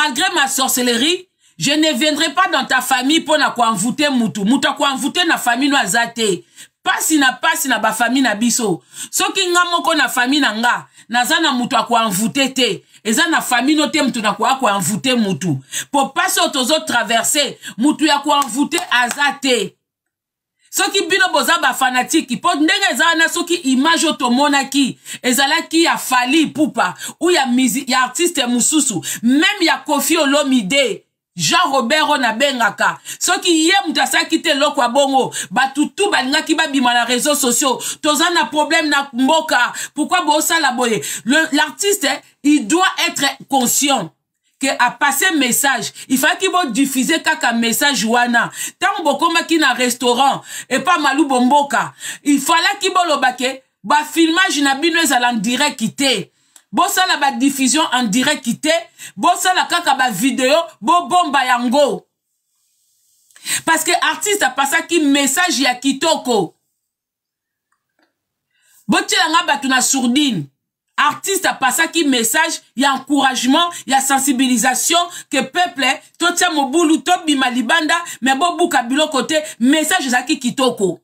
malgré ma sorcellerie, je ne viendrai pas dans ta famille pour na kwa envoûter mutu. Mutu kwa envoûter na famille no azate. Pasi na ba famille na biso. Soki nga moko na famille na nga, naza na mutu kwa envoûter te. Eza na famille no te mutu na kwa envoûter mutu. Pour passer aux traverser, mutu ya kwa envoûter azate. Soki bino boza ba fanatique, po ndenge eza na soki image otomonaki, ezala ki ya Fally Ipupa, ou ya artiste mususu, même ya Koffi Olomide, Jean-Robert Onabengaka. Soki ye mutasa kite lokwa bongo, batutu balinga ki babima na réseaux sociaux, toza na problème na mboka, pourquoi bosa la boye? L'artiste, il doit être conscient que a passé message, il faut qu'il va diffuser kaka message wana. Tant bokoma ki na restaurant, et pas malou bomboka, il fallait qu'il va lobake, ba filmage na bino ezala en direct kité. Bosa la ba diffusion en direct kité, bosa la kaka ba vidéo, bo bomba yango. Parce que artiste a passé ki message ya kitoko. Bote la nga batu na sourdine. Artiste a passé qui message, il y a encouragement, il y a sensibilisation, que peuple, tout ça moboulou, tout bima libanda, mais bobu kabilo côté, message zaki kitoko.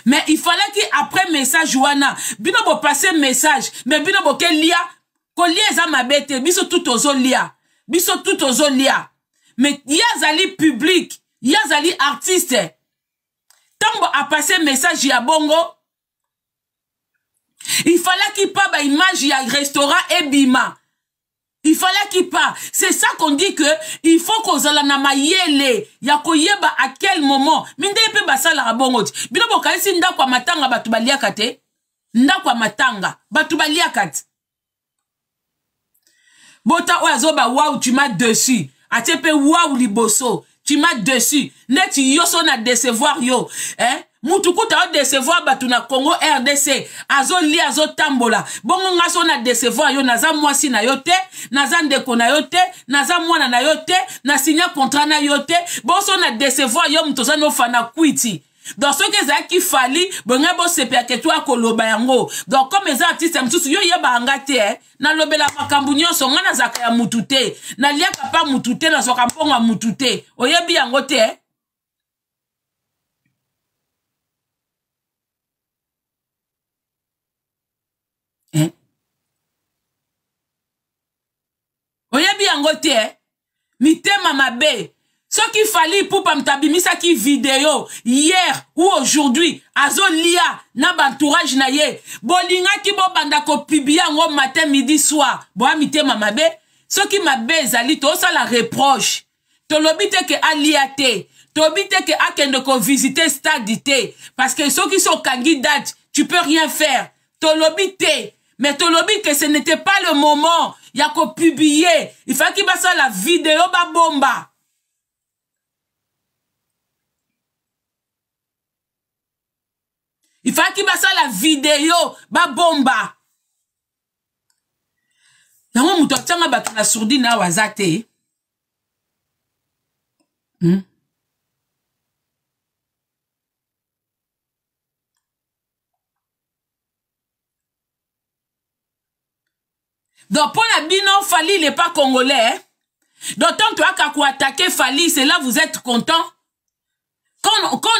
Mais il fallait qu'après message wana, bino bo passer message, mais bino bo ke lia, ko lia za mabete, biso tout ozo lia, biso tout ozo lia. Mais yazali public, yazali artiste. Tambo a passé message ya bongo, il fallait qu'il pas ba image ya restaurant et bima. Il fallait qu'il pas. C'est ça qu'on dit que il faut qu'on zala na mayele ya koyeba à quel moment. Minde pe basala rabongo. Bino bokalisi nda kwa matanga batu balia kate. Nda kwa matanga batu balia kate. Bota oyazo ba wow tu m'as dessus. Atepe wow liboso. Tu m'as dessus. Net yo so na décevoir yo. Mutukuta o décevoir batu na Congo RDC. Azo li azo tambola. Bongo nga so na décevoir yo naza mwasi na yote. Naza ndeko na yote. Naza mwana na yote. Na signa contrat na yote. Bongo so na décevoir yo mtoza no fana kwiti. Dans ce que ça qui Fally, bonga bo sepe ke toi koloba yango. Donc comme les artistes mtusu yo yeba angate na lobela makambu nyonso nga na zaka ya mutute. Na lia kapa mutute na soka mponga mutute. Oyebi yango te Oyebi yango te mitema mabe. Ce qu'il fallait pour pas m'tabimisa qui vidéo hier ou aujourd'hui azo lia na bantourage na ye bolinga ki bo banda ko publier ngo matin midi soir bo mitema mabe ce qui mabe zali to ça la reproche to lobite ke aliate to bite ke akende ko visiter stade té parce que ceux qui sont candidats tu peux rien faire to lobite mais to lobite que ce n'était pas le moment il y a ko publier il faut qu'il basa la vidéo ba bomba. Il faut qu'il basa la vidéo ba bomba. Yango muto tanga batu na sourdine na wazate. Donc pour la bino Fally il n'est pas congolais. Donc tant toi qu'à quoi attaquer Fally, c'est là vous êtes content. Quand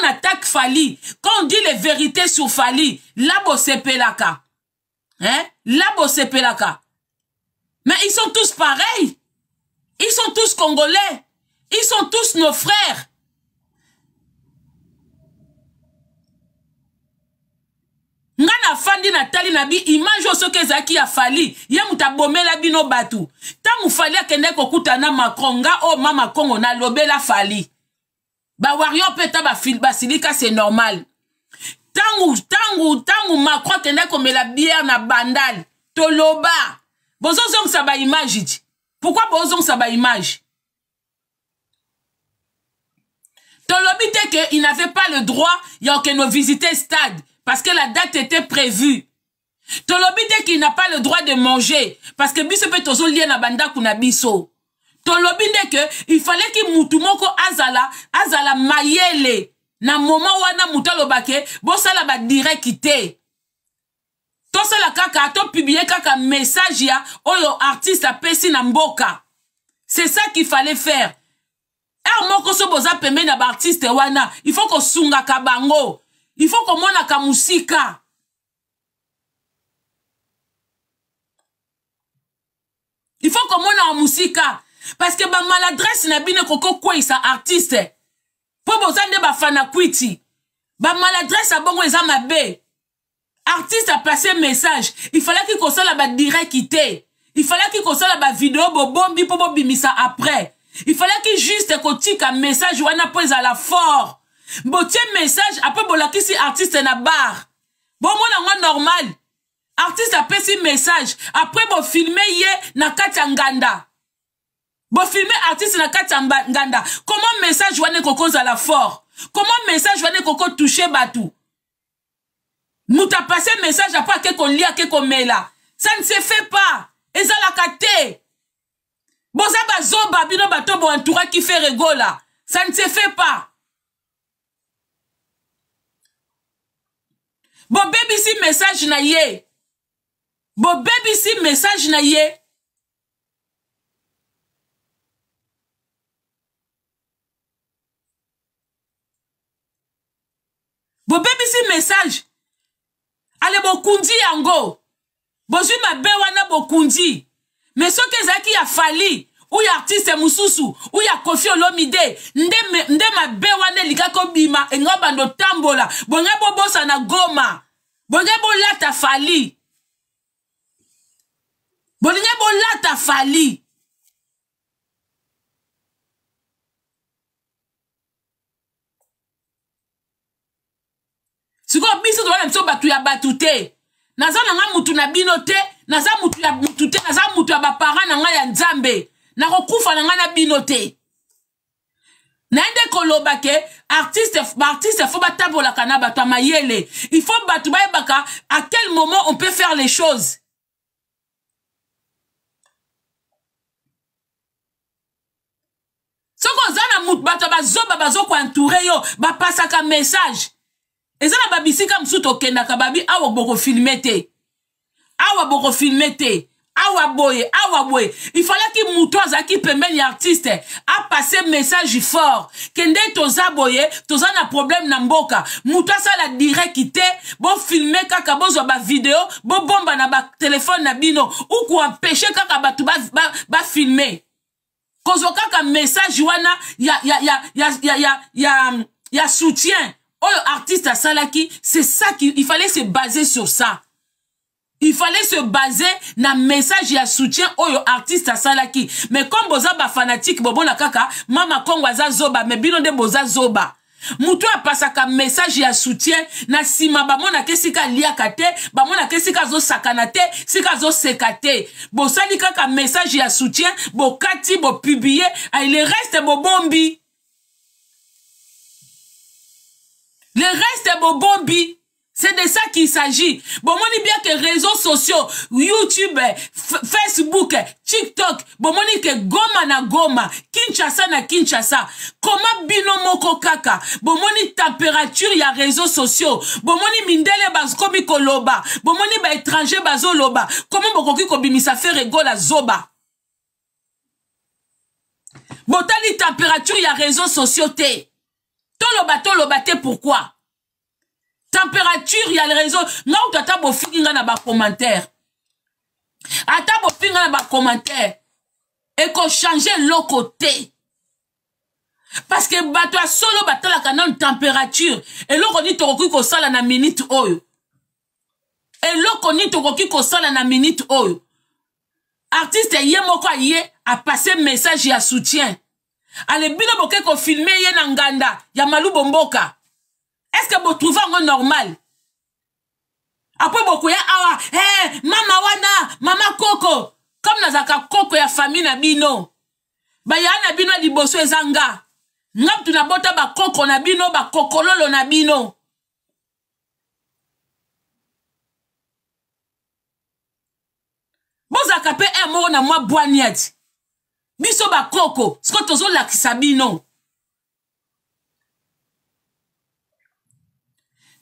on attaque Fally, quand on dit les vérités sur Fally, là bosse pelaka. Là bosse pelaka. Mais ils sont tous pareils. Ils sont tous congolais. Ils sont tous nos frères. Ngana fandi na tali na bi image oso kezaki ya Fally ye mutabomela bino batu tangu Fally akende kokuta na Macron nga o mama Congo na lobela Fally ba wario peta ba fil basilika c'est normal tangu Macron akende komela bière na bandal toloba bozonzong sa ba image pourquoi bozong sa ba image tolobite que il n'avait pas le droit ya que nous visiter stade parce que la date était prévue. Tolobite qu'il n'a pas le droit de manger. Parce que biso peut tozo lié na banda kuna biso. Tolobite que il fallait que mutumoko azala mayele. Na moment wana mutalobake, bo sala ba directé. To sala kaka to publier kaka message ya oyo artiste apesi na mboka. C'est ça qu'il fallait faire. Moko so boza pembe na ba artiste wana, il faut ko sunga kabango. Il faut ko mona ka musika. Il faut ko mona ka musika parce que ba maladresse na bine koko kwa isa artiste. Po boza nde ba fana kwiti. Ba maladresse a bongo eza mabe. Artiste a passé message, il fallait qu'il console ba directé. Il fallait qu'il console ba vidéo bo bombi po bimisa après. Il fallait qu'il juste kotique un message wana po ezala fort. Botie message après bolaki si artiste na bar. Bon mona normal. Artiste a pesi message après bo filmer ye na kati nganda. Bo filmer artiste na kati nganda. Comment message wana koko zala fort? Comment message wana koko toucher batu? Mouta passé message après que qu'on lia que qu'on met là. Ça ne se fait pas. Ezala kate. Boza bazoba bino bato bo entourage qui fait rigola. Ça ne se fait pas. Bo baby si message na ye. Bo baby si message na ye. Bo baby si message. Ale bo kundi yango. Bozui mabe wana bo kundi. Mais ce que zaki ya fali, ou ya artiste mususu, ou ya Koffi Olomide, nde mabe wana likako bima, enga bando tambola, bonge bo bosa na Goma, bonge bo lata fali. Bonge bo lata fali. Siko biso to wana mso batu ya batute. Naza nga mutu na binote, naza mutu ya mutute, naza mutu ya bapara na nga ya nzambe. Na kokufa na nga na binote. Naende koloba ke artiste faut batabola kana batu amayele. Il faut batu baka à quel moment on peut faire les choses. Soko zana mutu batu bazoba bazoko entouré yo, ba pasaka message. Ezana babisika msuto kenda kababi awa boko filmete. Awa boko filmete. Awa boye. Il fallait que moutoza qui pembeni artiste a passé message fort. Kende toza boye, toza na problème na mboka. Moutoza la directe, bo filmer kaka bozo ba vidéo, bo bomba na ba téléphone na bino, ou ko empêcher kaka batu ba filmer. Kozo kaka message wana ya soutien. Oh, artiste à Salaki, c'est ça qu'il fallait se baser sur ça. Il fallait se baser na message ya soutien oh artiste à Salaki. Mais comme boza ba fanatique bobo na kaka, mama Kongo za zoba, mais bino de boza zoba. Mutu a pasaka message ya soutien na sima ba mona kesika liakate, ba mona kesika zo sakanate, sika zo sekate. Bo sali kaka message ya soutien, bo kati bo publier, il reste bo bombi. Le reste est bombi. C'est de ça qu'il s'agit. Bon, on dit bien que réseaux sociaux, YouTube, Facebook, TikTok, bon, on dit que Goma na Goma, Kinshasa na Kinshasa. Comment binomoko kaka? Bon, on dit température, il y a réseaux sociaux. Bon, on dit mindele bas komi koloba. Bon, on dit ba étranger bazo loba. Comment bokoki kobimisa fait rigola zoba? Bon, tali température, il y a réseaux sociaux te. Toloba te pourquoi? Température, il y a les réseaux. Non, tu as beau finir dans bas commentaire. Ata beau finir dans bas commentaire. Et qu'on change l'autre côté. Parce que bato a solo bato la canon température. Et l'autre dit toroki ko sala na minute oyo. Et l'autre dit toroki ko sala na minute oyo. Artiste yemoko ye a passé message ya soutien. Ale bino boke ko filmer ye na nganda ya malu bomboka. Est-ce que vous trouvez un normal? Après beaucoup ya awa, mama wana, mama koko. Comme nazaka koko ya famille na bino. Ba ya na bino liboso ezanga. Ngap tu na bota ba koko na bino, ba kokololo na bino. Bozaka pe mo na mwa boaniati. Biso ba koko, sko tozo lakisa bino.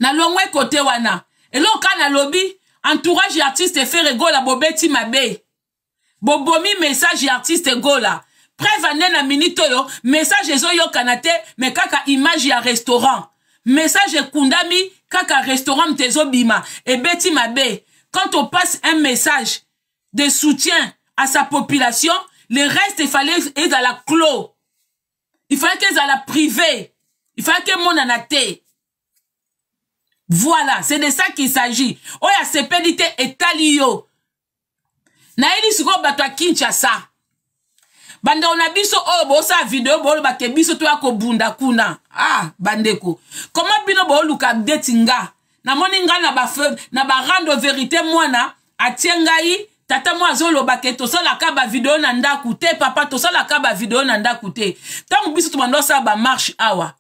Na longwe kote wana. Et là, quand na lobby, entourage artiste fait rigola bobeti mabe. Bobomi message artiste gola. preuve ane na minute oyo message ezoyokana te mais kaka image ya restaurant message ekundami kaka restaurant mtezobima ebeti mabe. Quand on passe un message de soutien à sa population, le reste il fallait être à la clos, il fallait qu'être à la privée, il fallait que mon anate. Voilà, c'est de ça qu'il s'agit. Oya sepedite etalio na ili siko bato Kinshasa bande on a biso oh bosa video bolo bake biso to yako bunda kuna bandeko comment bino bo luka detinga na moninga na ba feu na ba rando vérité mwana atiengai tata mo azolo bake to sala ka ba video na ndaku te papa to sala ka ba video na ndaku te tant biso to bando sa ba marche awa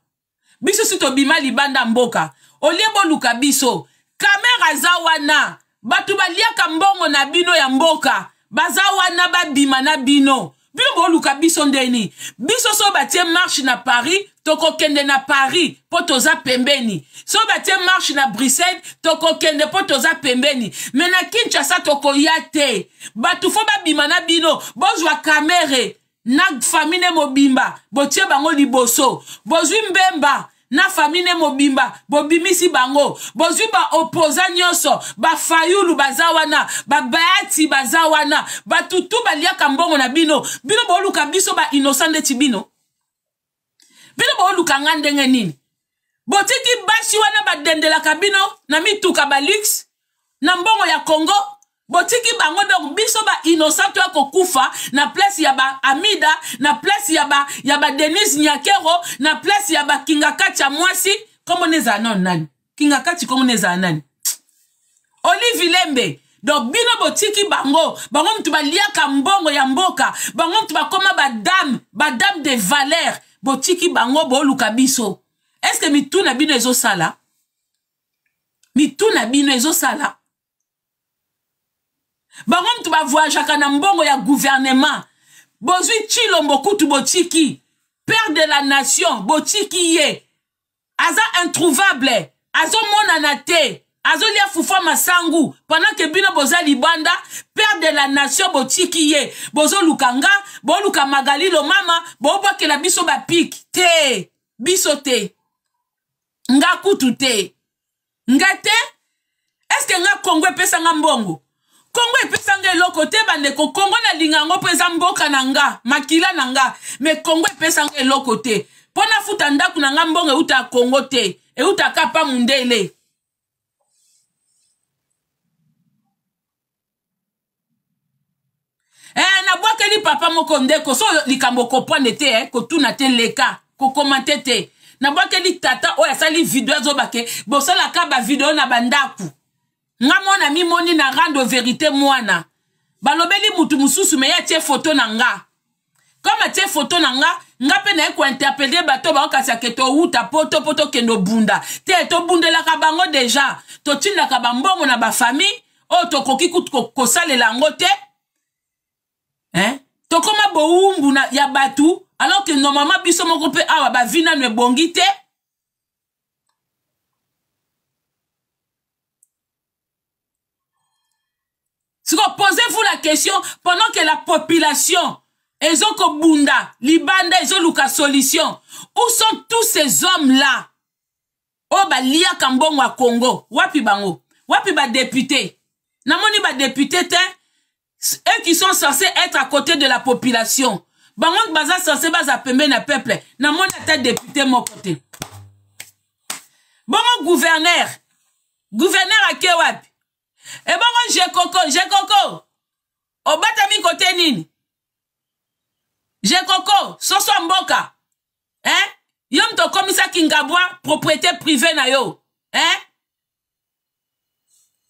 biso sito bima libanda mboka olie bo luka biso kamera zawana batu baliaka mbongo na bino ya mboka bazawana babima na bino bino boluka biso ndeni biso so batie marche na Paris toko kende na Paris po toza pembeni so batie marche na Bruxelles toko kende po toza pembeni mais na Kinshasa toko yate batu fo babima na bino bozwa kamere na famille mobimba botie bango liboso bozwi mbemba na famille mobimba bobimisi bango bozwi ba opposa nyonso ba fayulu bazawana ba baati bazawana batutu baliaka mbongo na bino boluka biso ba innocent ti bino boluka ngandenge nini botiki basi wana badendelaka bino na mituka ba lux na mbongo ya Congo botiki bango donc biso ba innocent to kokufa na place ya ba Amida na place ya ba Denis Nyakero na place ya ba Kingakati mwasi comme neza nani Kingakati comme neza nani Olive Lembe donc bino botiki bango mtu baliaka mbongo ya mboka bango mtu bakoma ba dame de valeur botiki bango boluka biso est-ce que mituna bino ezosala bango mtu ba voyageaka na mbongo ya gouvernement bozwi Chilombo kutu botiki père de la nation botiki ye aza introuvable azo monana te azo lia fufa masangu pendant que bino boza libanda père de la nation botiki ye bozo lukanga boluka Magalilo mama bobakela biso ba pik te biso te nga kutu te nga te est-ce que nga Congo pesa nga mbongo Congo epesanga eloko te bandeko Congo na lingango pesa mboka nanga makila nanga mais Congo epesanga eloko te pona futa ndaku nanga mbongo euta Congo te euta kapa mundele na bwakeli papa moko ndeko so likambo kopwane te kotuna te leka kokomante te na bwakeli tata oya sali video azobake bosala ka ba video na bandaku nga mona mimoni na rando vérité mwana balobeli mutu mususu me ya tie photo na nga comme tie photo na nga pe na ko interpeller bato ba okasa keto uta poto kendo bunda te to bundela ka bango déjà to tinda ka bambongo na ba famille o to koki ko salela ngo te to koma boumbu na ya batu alors que normalement biso moko pe awa ba vina ne bongi te. Posez-vous la question pendant que la population ezoko bunda libanda ezoluka solution. Où sont tous ces hommes-là? Oh ba lia kambongo a Congo. Wapi bango? Wapi ba député? Namoni ba député te eux qui sont censés être à côté de la population. Bango baza censé baza pembe na peuple. Namoni ta député mon côté. Bango gouverneur. Gouverneur a ke wapi? Et bon, j'ai coco. Obata mi côté nini? J'ai coco, soso mboka. Yom to komisa Kingabwa, propriété privée na yo.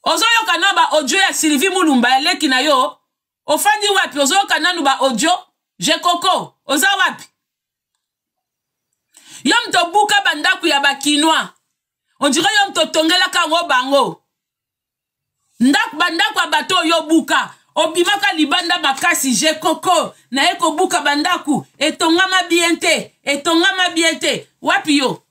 Ozo yo kanaba audio ya Sylvie Mulumba, leki na yo. Ofandi wapi, ozo yo kananu ba audio. J'ai coco, oza wapi. Yom to buka bandaku ya ba Kinois. On dirait yom to tongela kango bango. Ndak bandakwa bato yo buka obimaka libanda makasi je koko na eko buka bandaku etongama biente wapi yo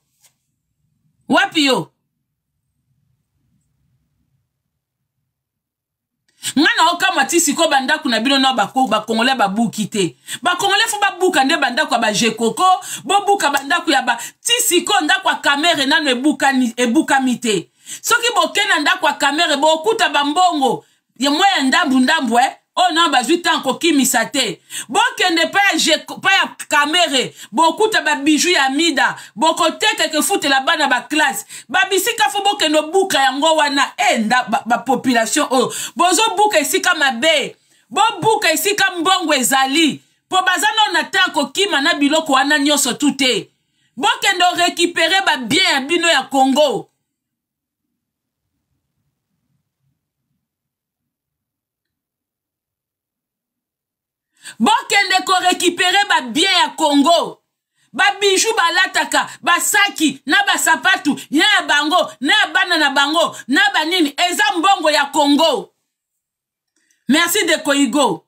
ngana oka matisi ko banda kuna bino na ba Congolais ba bukite ba Congolais fo ba buka nde banda kwa ba jekoko bo buka banda ku ya ba tisiko nda kwa kamera nano ebuka mite soki bokena nda kwa kamera bo okuta bambongo ya moya ndambu oh non bazwi tanko kimisa te bokende pa ya kamera bokuta ba bijou ya mida bokoteke ke futela bana ba classe babisika fo bokendo buka yango wana enda ba population oh bozo buka isika mabe bo buka isika mbongo ezali po bazana na tanko kima na biloko wana nyoso tute bokendo récupérer ba bien ya bino ya Congo. Bokende ko récupérer ba bien ya Congo. Ba bijou ba lataka, ba saki, na ba sapatu, na bango, na bana na bango, na banini, eza mbongo ya Congo. Merci de Koigo.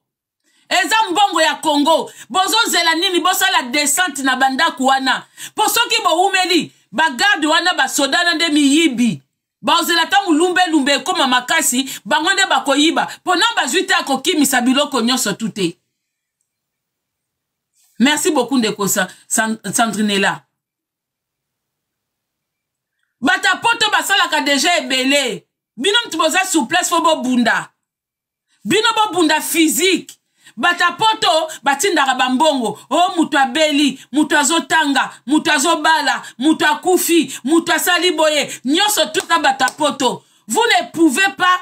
Eza mbongo ya Congo. Bozo zela nini boso la descente na bandaku wana. Posoki bo umeli, ba garde wana ba sodana de miyibi. Ba ozela tangu lumbe koma makasi, bangonde ba koyiba. Pona ba zuite akokimisa biloko nyonso tute. Merci beaucoup Ndeko Sandrinella. Bata poto basalaka déjà ebele. Bino mtuboza souplesse fo bo bunda. Bino bo bunda physique. Bata poto batindaka bambongo. Oh mutu abeli, mutu azotanga, mutu azobala, mutu akufi, mutu asali boye. Nyonso tuka bata poto. Vous ne pouvez pas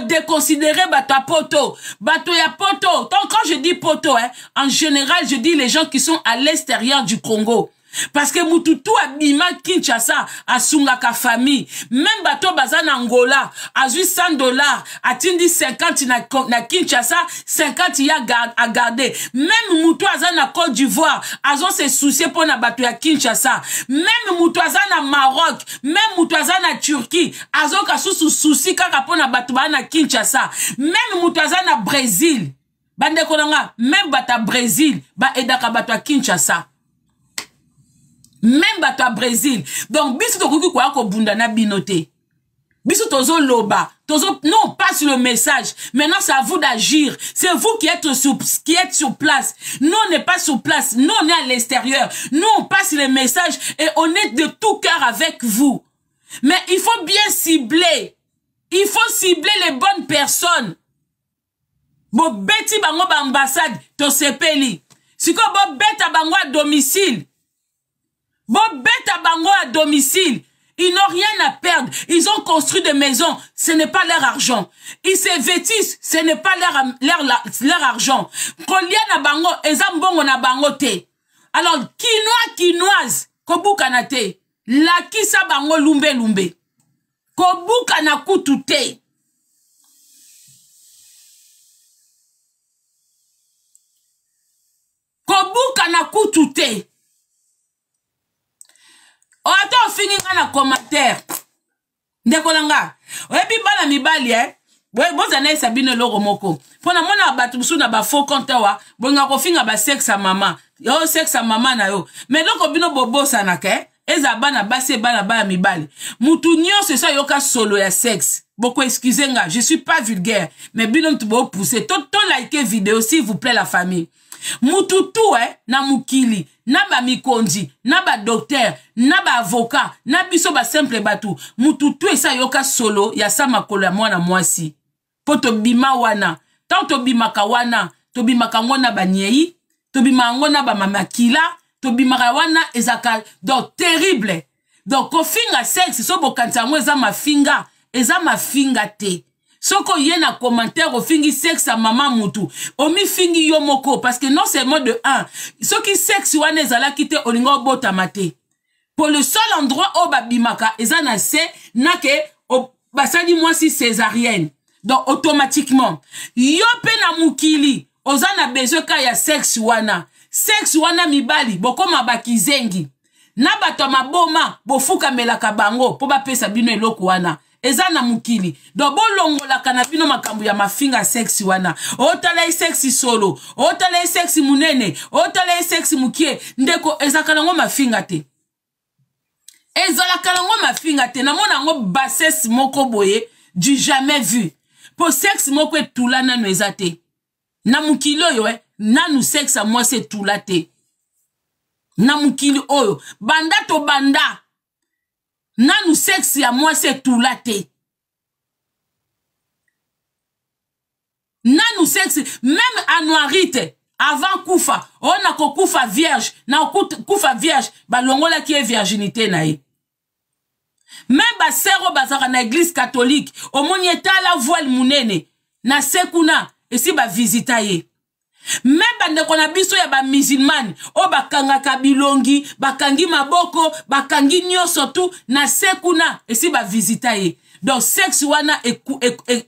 déconsidérer bato poto. Bato ya poto. Donc quand je dis poto, en général, je dis les gens qui sont à l'extérieur du Congo. Parce que Mututu abima Kinshasa, asungaka famille. Même bato bazan Angola, à $800, atindi 50 na Kinshasa, 50 ya à garder. Même Mutu azan na Côte d'Ivoire, azon se soucier pour na bato ya Kinshasa. Même Mutu azan na Maroc, même Mutu azan na Turquie, azon ka sous souci kaka pour na bato na Kinshasa. Même Mutu azan na Brésil. Bande konanga, même bata Brésil, ba edaka bato ya Kinshasa. Même bato à Brésil. Donc, biso tokuki kwa ko bunda na binote. Biso tozo loba. Tozo, non, passe le message. Maintenant, c'est à vous d'agir. C'est vous qui êtes sur place. Nous, on n'est pas sur place. Nous, on est à l'extérieur. Nous, on passe le message et on est de tout cœur avec vous. Mais il faut bien cibler. Il faut cibler les bonnes personnes. Bo beti bango ba ambassade, to sepeli. Siko bo beta bango à domicile. Bon, bête à bango à domicile. Ils n'ont rien à perdre. Ils ont construit des maisons. Ce n'est pas leur argent. Ils se vêtissent. Ce n'est pas leur argent. Koliana bango, ezambongo na bango te. Alors, quinoise, kobuka na te. La kisa bango lumbe. Kobuka na kutu te. Kobuka na kutu te. Oh, attends, fini na commentaire. Ndekolanga. Oyebi bala mibali boza na Sabine Loro moko. Pona mona batu busu na ba faux compte wa, bonga ko finga ba sexe mama. Yo sexe mama na yo. Mais loko bino bobosa na ke, eza bana base bana ba mibali. Mutu nyonso ça yoka solo ya sexe. Beaucoup excusez-nga, je suis pas vulgaire, mais bino mtubo pousser. Ton like vidéo s'il vous plaît la famille. Mututu na mukili, na ba mikondi, na ba docteur, na ba avocat, na biso ba simple batu. Mututu esa yoka solo ya sa makolo ya mwana mwasi. Po to bima wana, tant to bimaka wana, to bimaka ngona ba nyei, to bima ngona ba mamakila, to bimaka wana ezaka donc terrible. Donc ko finga sexe so bokanza ngo eza mafinga te. Soko yena commentaire au fingi sexe à maman mutu. Omi fingi yo moko. Parce que non seulement de un. Ce qui sexe wane zala kite olingo bota mate. Pour le seul endroit où babimaka ezana se nake basadi mwasi césarienne. Donc automatiquement. Yo pe na mukili. Ozana besoin ka ya sexe wana. Sexe wana mibali. Boko mabakizengi. Na bato maboma. Bofuka melaka bango. Po ba pesa bino eloko wana. Ezana mukili. Donc bolongo la kanabino makambu ya mafinga sexy wana. Otala sexy solo. Otala sexy munene. Otala sexy mukie. Ndeko ezakalango mafinga te. Ezakalango mafinga te. Namona ngo bassesse moko boye du jamais vu. po sexe moko etula nanu eza te. Na mukili oyo nanu sexe a mwasi etula te. Na mukili oyo banda to banda nanu sexe ya mwasi etula te. Nanu sexe même anuarite avant kufa on a kufa vierge na kufa vierge balongola ki e virginité na ye. Même ba sero bazaka na église catholique omoni etala voile munene na sekuna esi ba visita ye. Même bandeko na biso ya ba musulman o bakangaka bilongi bakangi maboko bakangi nyonso tu na sekuna esi ba visita ye. Donc sexe wana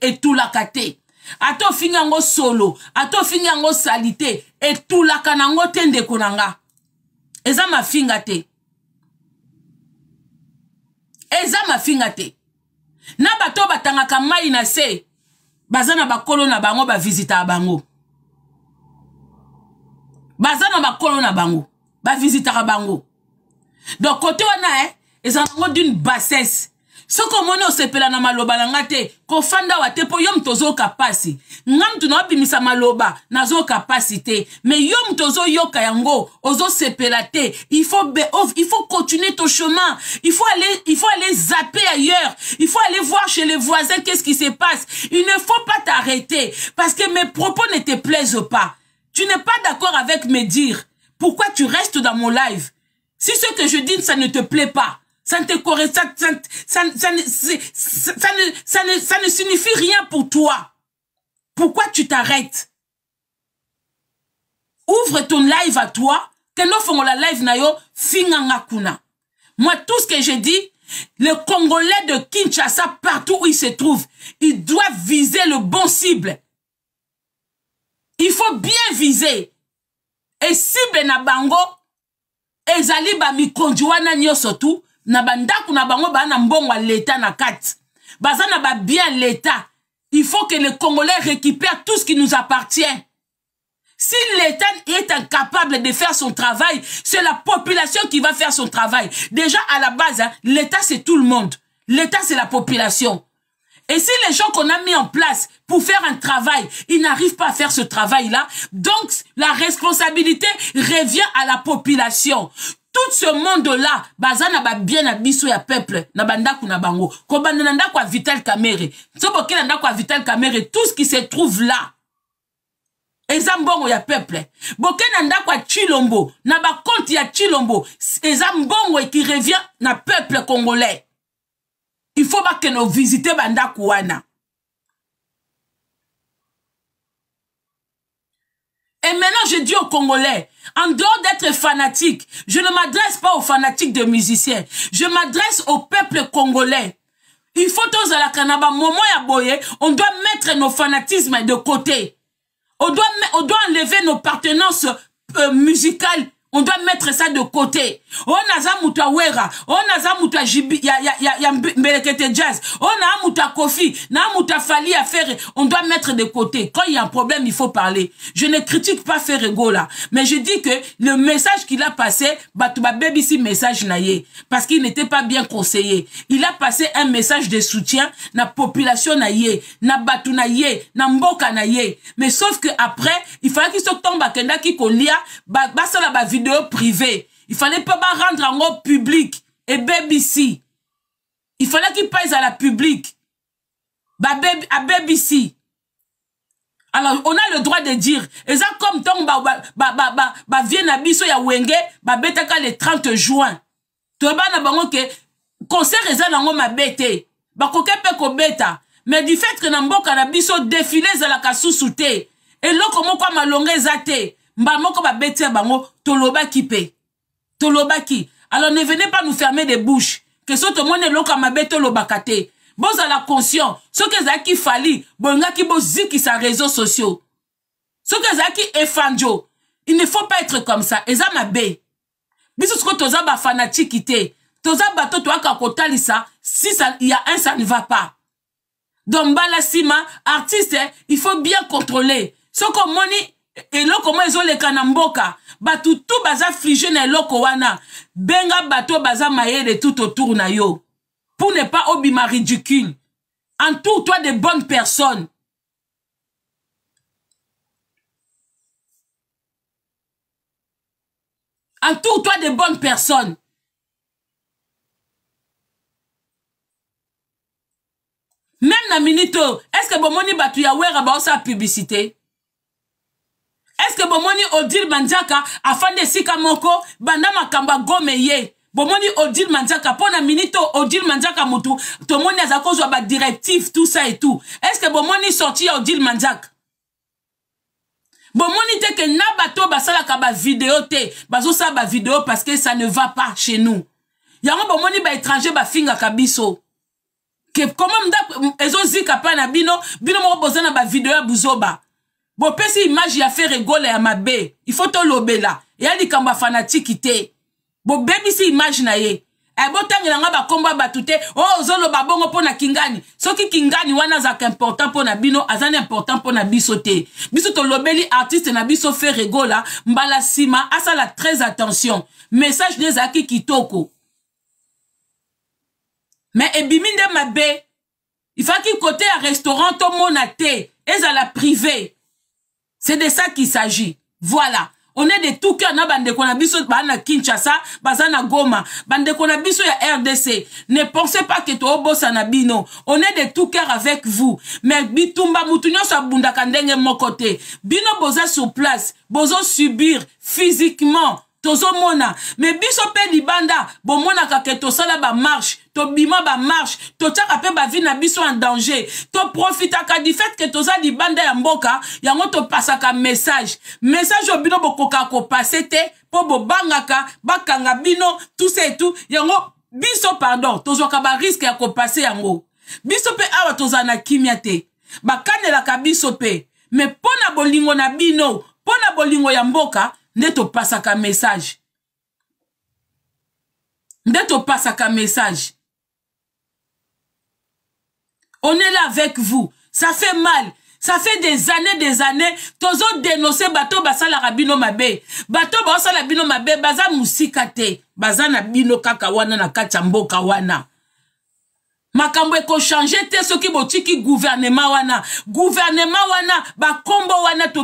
etulaka te. Ato fingango solo ato fingango salite etulaka nango te ndeko nanga. Eza mafinga te. Eza mafinga te. Na bato batangaka mai na se bazana bakolo na bango ba visita bango. Bazana bakolo na bango ba visita bango. Donc côté wana eza nango d'une bassesse. Soko mono sepela na maloba na ngate ko fanda wa te po yom tozo kapasi. Ngam tu na bimisa maloba nazo capacité. Mais yom tozo yoka yango ozo sepela te. Il faut continuer ton chemin. Il faut aller zapper ailleurs. Il faut aller voir chez les voisins qu'est-ce qui se passe. Il ne faut pas t'arrêter parce que mes propos ne te plaisent pas. Tu n'es pas d'accord avec mes dires. Pourquoi tu restes dans mon live? Si ce que je dis ça ne te plaît pas, ça ne te correspond, ça ne signifie rien pour toi. Pourquoi tu t'arrêtes? Ouvre ton live à toi. Keno fongo la live na yo finganga kuna. Moi, tout ce que je dis, les Congolais de Kinshasa, partout où ils se trouvent, ils doivent viser le bon cible. Il faut bien viser. Et cible na bango, ezali ba mikonjuana nyoso tu, na bandaku na bango ba na mbongo l'état na kat. Bazana ba bien l'état. Il faut que les Congolais récupèrent tout ce qui nous appartient. Si l'État est incapable de faire son travail, c'est la population qui va faire son travail. Déjà, à la base, hein, l'État, c'est tout le monde. L'État, c'est la population. Et si les gens qu'on a mis en place pour faire un travail, ils n'arrivent pas à faire ce travail-là, donc la responsabilité revient à la population. Tout ce monde-là, bazana ba bien abiso ya peuple, na bandaku na bango. Ko bandana kwa Vital Kamerhe. So boke na kwa Vital Kamerhe, tout ce qui se trouve là. Ezambongo ya peuple. Boke na kwa Chilombo, na ba compte ya Chilombo, ezambongo qui revient na peuple congolais. Il faut pas que nous visitions bandaku wana. Et maintenant, je dis aux Congolais, en dehors d'être fanatique, je ne m'adresse pas aux fanatiques de musiciens. Je m'adresse au peuple congolais. Il faut tous à la Kanaba, moment ya boye, on doit mettre nos fanatismes de côté. On doit enlever nos partenances musicales. On doit mettre ça de côté. On a za muta wera, on a za muta jibi, ya mbelekete jazz, on a muta kofi, na muta fali à faire. On doit mettre de côté. Quand il y a un problème, il faut parler. Je ne critique pas Ferrego là, mais je dis que le message qu'il a passé, Batouba Baby si message naïe, parce qu'il n'était pas bien conseillé. Il a passé un message de soutien na population naïe, na Batou naïe, na Mboka naïe. Mais sauf que après, il fallait qu'il se tombe à Kenda qui kolia, basa la vidéo privée. Il fallait pas rendre en public. Et BBC. Il fallait qu'il pèse à la public. À BBC. Alors, on a le droit de dire. Et ça, comme ton vient à biso ya wenge, betaka le 30 juin. Tu na bango que concert eza nango ma bete. Koke pe ko beta. Mais du fait que Namboka na biso défilé za la kasusu te. Et loko moko malonge zate. Mbamoko ba bete bango toloba kipe. Tolobaki. Alors ne venez pas nous fermer des bouches. Que ce tout le monde est loka mabeto lobakate. Bon à la conscience. Ce que zaki fali. Bonga ki bo ziki sa réseaux sociaux. Ce que zaki efanjo. Il ne faut pas être comme ça. Eza mabe. Biso ce que toza ba fanatique ite. Toza bato to aka kotalisa. Si ça il y a un ça ne va pas. Donc bala sima artiste il faut bien contrôler. Ce que moni et là comment ils ont les kanamboka. Batu tout baza fligé na loko wana. Benga bato baza maele tout autour na yo. Pour ne pas obima ridicule. Entoure-toi de bonnes personnes. Entoure-toi de bonnes personnes. Même na minito, est-ce que bomoni batu ya wera ba osa publicité? Est-ce que bomoni Odile Mandiaka afande sika moko banda makamba gomeye? Bomoni Odile Mandiaka pona minito Odile Mandiaka mutu tomoni azakozwa ba directive tout ça et tout. Est-ce que bomoni sorti Odile Mandiaka? Bomoni te que na bato basala ka ba vidéo te, bazo sa ba vidéo parce que ça ne va pas chez nous. Yango bomoni ba étranger ba finga kabiso. Que comment mda ezo zika pa na bino mo bozana ba vidéo ya buzoba. Bo pesi image ya fait rigole ya mabe. Il faut to lobela. Ya di kamba fanatique te. Bo baby si image na ye. E bo tangela ba komba batute. Oh zolo babongo pona kingani. Soki kingani wana za important pona bino, azana important pona biso te. Biso to lobeli artiste na biso fait rigola, mbala sima asala très attention. Message des aki kitoko. Mais ebiminde mabe. Il faut qu'il côté à restaurant to monate et à la privée. C'est de ça qu'il s'agit. Voilà. On est de tout cœur na bande konabiso bana Kinshasa, bazana Goma, bande konabiso ya RDC. Ne pensez pas que to obosa na bino. On est de tout cœur avec vous. Mais bitumba mutunyo sa bunda kandenge mon côté. Bino boza sur place, bozo subir physiquement. Tozo mona, mais biso pe libanda, bon mona ka to sala ba marche, to bima ba marche, to tchaka pe ba vie na biso en danger, to profita ka du fait que toza libanda ya mboka, yango to pasaka message. Message obino bokoka ko passer te, po bo bangaka, bakanga bino, tout ça et tout, yango biso pardon, tozo ka ba risque ya ko passer yango. Biso pe awa toza na kimia te. Ba kanela ka biso pe, mais pona bolingo na bino, pona bolingo ya mboka, Ndeto pasaka message. Ndeto pasaka message. On est là avec vous. Ça fait mal. Ça fait des années. Tozo dénoncer bato basala rabino mabe. Bato basala bino mabe. Baza musikate. Baza na bino kaka wana na kachambo kawana. Makambo eko changer te soki botiki gouvernement wana. Gouvernement wana. Ba kombo wana to